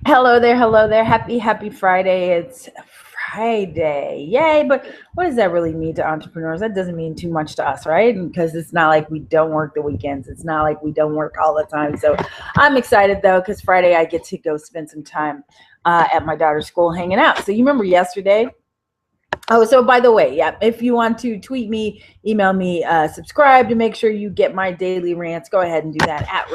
Hello there, hello there. Happy Friday. It's Friday. Yay. But what does that really mean to entrepreneurs? That doesn't mean too much to us, right? Because it's not like we don't work the weekends. It's not like we don't work all the time. So I'm excited though, because Friday I get to go spend some time at my daughter's school hanging out. So you remember yesterday? Oh, so by the way, yeah, if you want to tweet me, email me, subscribe to make sure you get my daily rants, go ahead and do that at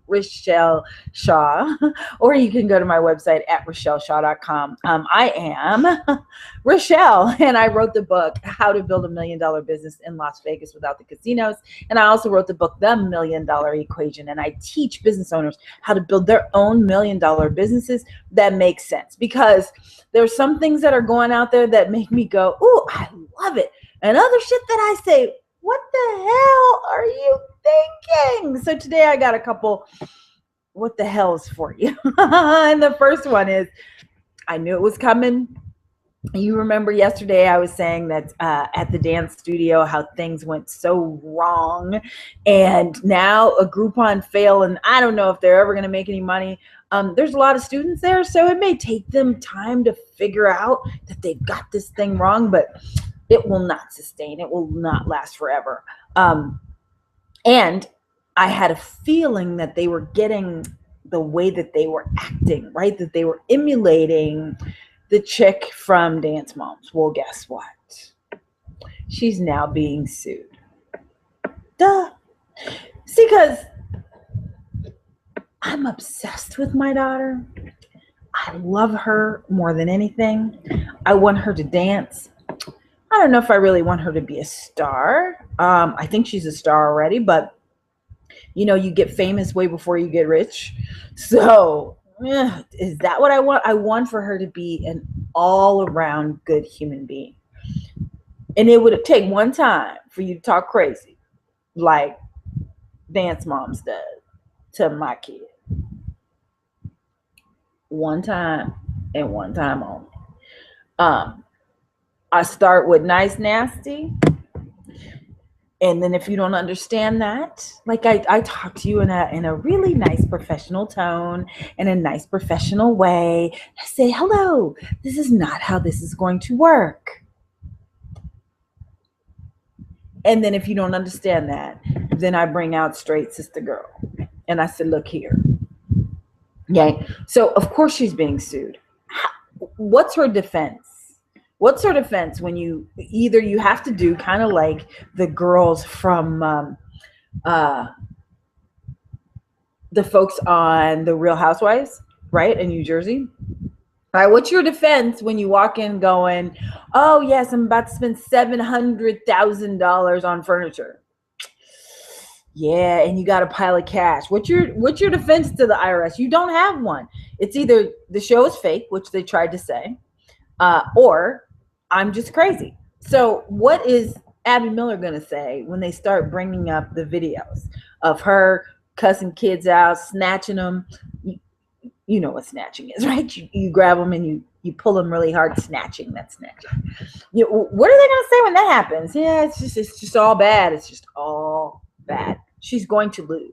Richelle Shaw, or you can go to my website at RichelleShaw.com. I am Richelle, and I wrote the book, How to Build a $1 Million Business in Las Vegas Without the Casinos. And I also wrote the book, The $1 Million Equation. And I teach business owners how to build their own $1 million businesses that make sense, because there's some things that are going out there that make me go, ooh, I love it. And other shit that I say, what the hell are you thinking? So today I got a couple what the hells for you. And the first one is, I knew it was coming. You remember yesterday I was saying that at the dance studio how things went so wrong, and now a Groupon fail, and I don't know if they're ever going to make any money. There's a lot of students there, so it may take them time to figure out that they've got this thing wrong, but it will not sustain. It will not last forever. And I had a feeling that they were getting the way that they were acting, right? That they were emulating the chick from Dance Moms. Well, guess what? She's now being sued. Duh. See, because I'm obsessed with my daughter. I love her more than anything. I want her to dance. I don't know if I really want her to be a star. I think she's a star already, but you know, you get famous way before you get rich. So is that what I want? I want for her to be an all-around good human being. And it would take one time for you to talk crazy like Dance Moms does to my kid. One time and one time only. I start with nice nasty. And then if you don't understand that, like I talk to you in a really nice professional tone, in a nice professional way. I say, hello, this is not how this is going to work. And then if you don't understand that, then I bring out straight sister girl. And I said, look here. Okay. So of course she's being sued. What's her defense? What's her defense when you either you have to do kind of like the girls from the folks on The Real Housewives, right, in New Jersey? All right, what's your defense when you walk in going, oh, yes, I'm about to spend $700,000 on furniture? Yeah, and you got a pile of cash. What's your defense to the IRS? You don't have one. It's either the show is fake, which they tried to say, or I'm just crazy. So what is Abby Miller going to say when they start bringing up the videos of her cussing kids out, snatching them? You know what snatching is, right? You grab them and you pull them really hard. Snatching, that's snatching. What are they going to say when that happens? Yeah, it's just all bad. It's just all bad. She's going to lose.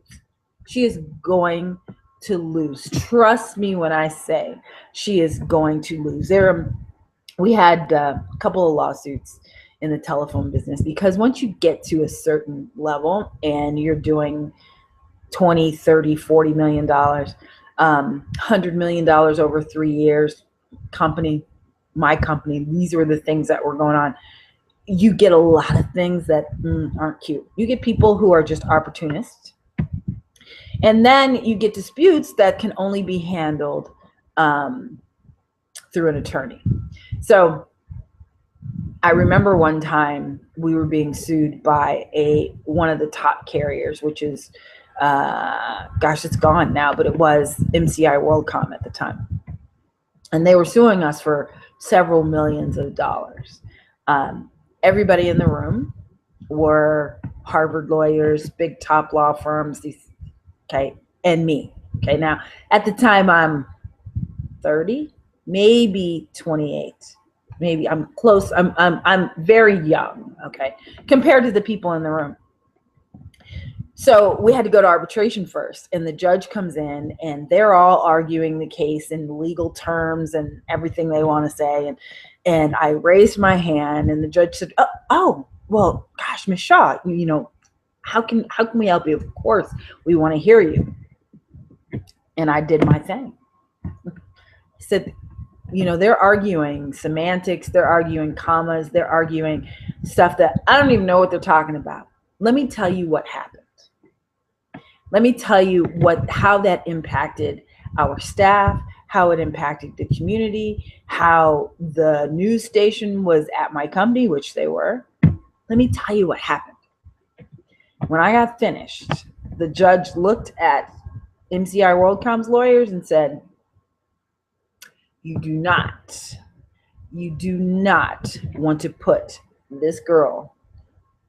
She is going to lose. Trust me when I say she is going to lose. We had a couple of lawsuits in the telephone business, because once you get to a certain level and you're doing 20, 30, 40 million dollars, $100 million over 3 years, my company, these were the things that were going on. You get a lot of things that aren't cute. You get people who are just opportunists. And then you get disputes that can only be handled through an attorney. So I remember one time we were being sued by one of the top carriers, which is, it's gone now, but it was MCI WorldCom at the time. And they were suing us for several millions of dollars. Everybody in the room were Harvard lawyers, big top law firms, and me. Okay, now at the time I'm 30, maybe 28. Maybe I'm close. I'm very young, okay, compared to the people in the room. So we had to go to arbitration first, and the judge comes in and they're all arguing the case in legal terms and everything they want to say. And I raised my hand, and the judge said, oh well, gosh, Ms. Shaw, how can we help you? Of course, we want to hear you. And I did my thing. I said, they're arguing semantics, they're arguing commas, they're arguing stuff that I don't even know what they're talking about. Let me tell you what happened. Let me tell you how that impacted our staff, how it impacted the community, how the news station was at my company, which they were. Let me tell you what happened. When I got finished, the judge looked at MCI WorldCom's lawyers and said, you do not want to put this girl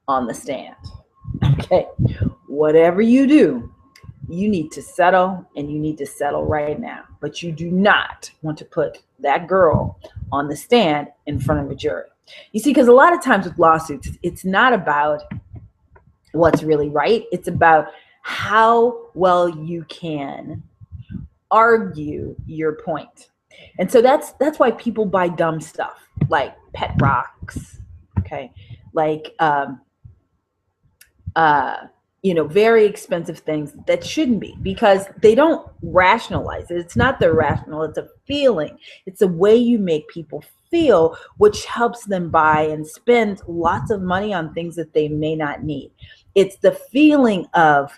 on the stand. Okay, whatever you do, you need to settle, and you need to settle right now. But you do not want to put that girl on the stand in front of a jury. You see, because a lot of times with lawsuits, it's not about what's really right. It's about how well you can argue your point. And so that's why people buy dumb stuff like pet rocks, okay, like very expensive things that shouldn't be, because they don't rationalize it. It's not the rational, it's a feeling. It's a way you make people feel, which helps them buy and spend lots of money on things that they may not need. It's the feeling of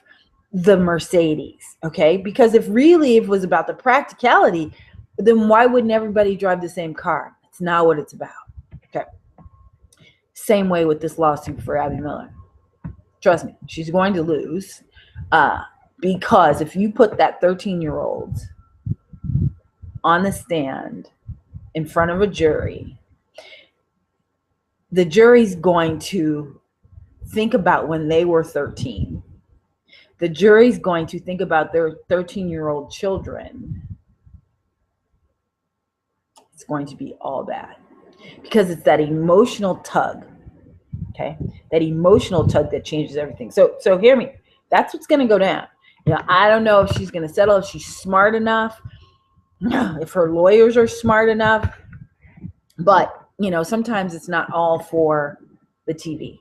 the Mercedes, okay? Because if it was about the practicality, then why wouldn't everybody drive the same car? It's not what it's about, okay? Same way with this lawsuit for Abby Miller. Trust me, she's going to lose, because if you put that 13-year-old on the stand in front of a jury, the jury's going to think about when they were 13. The jury's going to think about their 13-year-old children. It's going to be all bad, because it's that emotional tug. Okay, that emotional tug that changes everything. So hear me. That's what's going to go down. I don't know if she's going to settle, if she's smart enough, if her lawyers are smart enough. But, sometimes it's not all for the TV.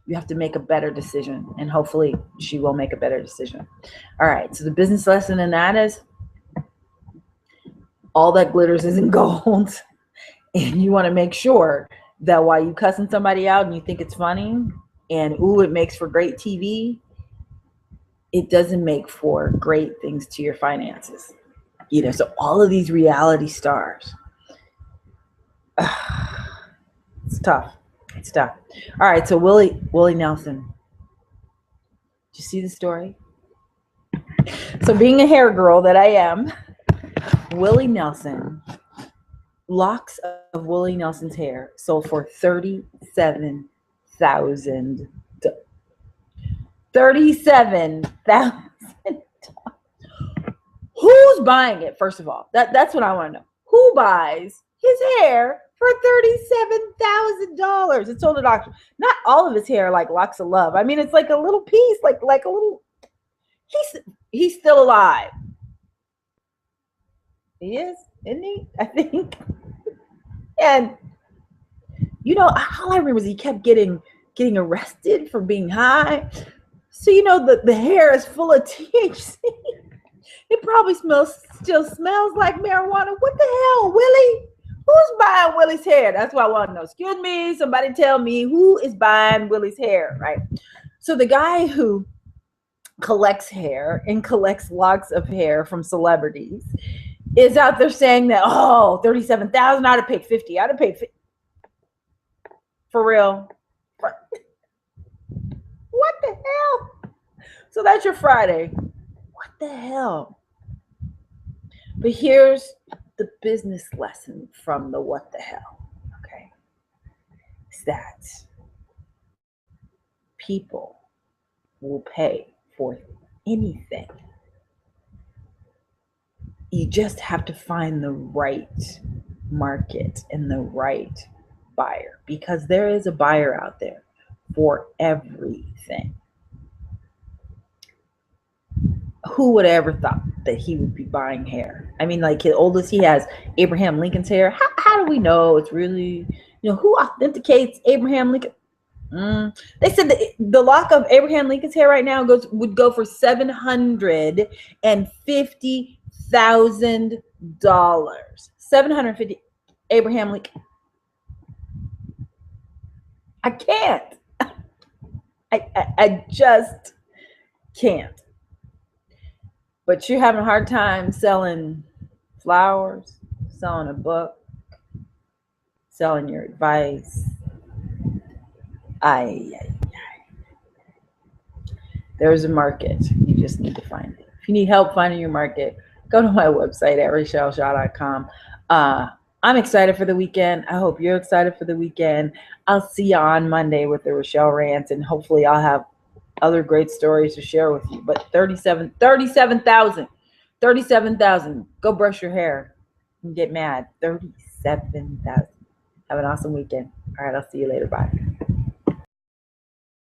You have to make a better decision, and hopefully she will make a better decision. All right, so the business lesson in that is all that glitters isn't gold. And you want to make sure that while you cussing somebody out and you think it's funny and it makes for great TV, it doesn't make for great things to your finances. So all of these reality stars, it's tough. It's tough. All right, so Willie Nelson. Did you see the story? So being a hair girl that I am, Willie Nelson, locks of Willie Nelson's hair sold for $37,000. $37,000. Who's buying it? First of all, that's what I want to know. Who buys his hair for $37,000? It's sold at auction. Not all of his hair, like locks of love. I mean, it's like a little piece, like a little. He's still alive. He is, isn't he? I think. And all I remember is he kept getting arrested for being high. So the hair is full of THC. It probably still smells like marijuana. What the hell, Willie? Who's buying Willie's hair? That's what I want to know. Excuse me, somebody tell me who is buying Willie's hair, right? So the guy who collects hair and collects locks of hair from celebrities is out there saying that, $37,000, I'd have paid $50,000. I'd have paid $50,000. For real. What the hell? So that's your Friday. What the hell? But here's the business lesson from the what the hell, okay? It's that people will pay for anything. You just have to find the right market and the right buyer, because there is a buyer out there for everything. who would have ever thought that he would be buying hair? I mean, like, his oldest, he has Abraham Lincoln's hair. How do we know it's really, who authenticates Abraham Lincoln? They said that the lock of Abraham Lincoln's hair right now would go for $750,000. 750. Abraham Lincoln. I can't. I just can't. But you're having a hard time selling flowers, selling a book, selling your advice. There's a market. You just need to find it. If you need help finding your market, go to my website at richelleshaw.com. I'm excited for the weekend. I hope you're excited for the weekend. I'll see you on Monday with the Richelle Rant, and hopefully I'll have other great stories to share with you. But 37,000. Go brush your hair and get mad. 37,000. Have an awesome weekend. All right, I'll see you later. Bye.